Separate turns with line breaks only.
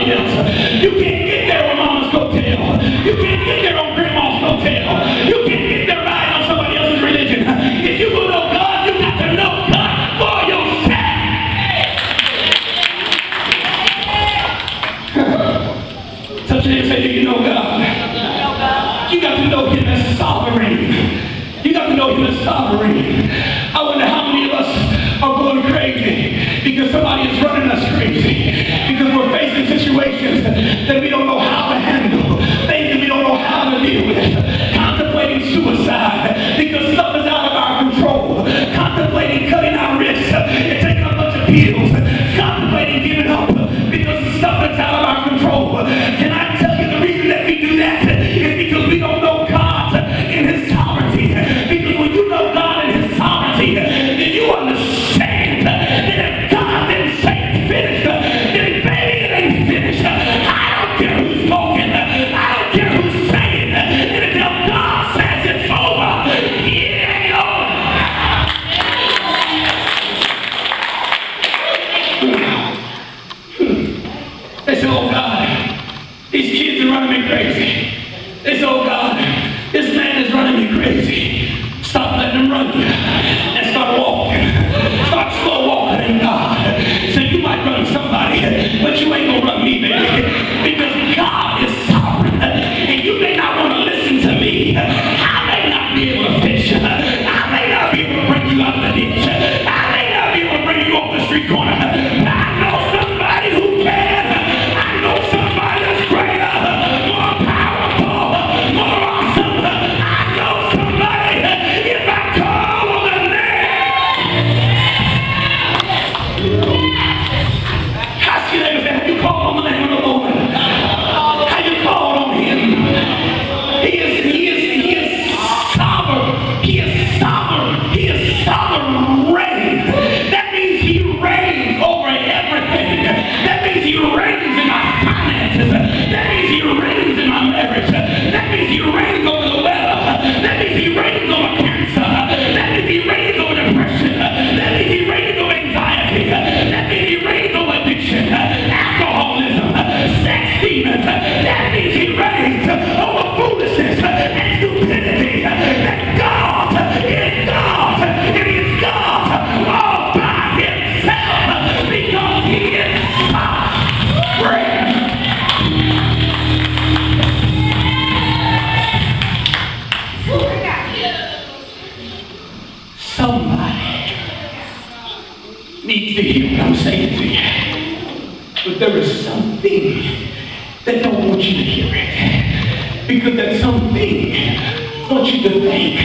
somebody else. You can't get there on mama's coattail. You can't get there on grandma's coattail. You can't get there riding on somebody else's religion. If you will know God, you got to know God for yourself. Touch it and say, do you know God? You got to know him as sovereign. You got to know him as sovereign. I wonder how many of us are going crazy because somebody is running us crazy. Because we're facing situations that we don't know how to handle. Things that we don't know how to deal with. Contemplating suicide because stuff is out of our control. Contemplating cutting our wrists and taking a bunch of pills. Contemplating giving up because of stuff that's out of our control. Can I tell you the reason that we do that is because we don't know God in his sovereignty. Because when you know God in his sovereignty, then you understand that if God didn't say it's finished, then baby it ain't finished. I don't care who's talking. I don't care who's saying. And until God says it's over, it ain't over. They say, oh God, these kids are running me crazy. They say, oh God, this man is running me crazy. Stop letting him run you and start walking. Start slow walking in God. So you might run somebody, but you ain't gonna run me, baby. Because God is sovereign. And you may not want to listen to me. I may not be able to fix you. I may not be able to bring you out of the ditch. I may not be able to bring you off the street corner. But I know somebody who can. I know somebody that's greater, more powerful, more awesome. I know somebody if I call on the name. Ask your neighbor, have you called on the name of the Lord? Have you called on him? He is sovereign. He is sovereign. He is sovereign. That means he reigns over everything. That means he reigns in my finances. That means he reigns in my marriage. That means he reigns over the weather. That means he reigns over cancer. That means he reigns over depression. That means he reigns over anxiety. That means he reigns over addiction, alcoholism, sex demons. That means he reigns over foolishness and stupidity. That God is God, and he is God all by himself because he is sovereign. Somebody needs to hear what I'm saying to you. But there is something that don't want you to hear it. Because that something wants you to think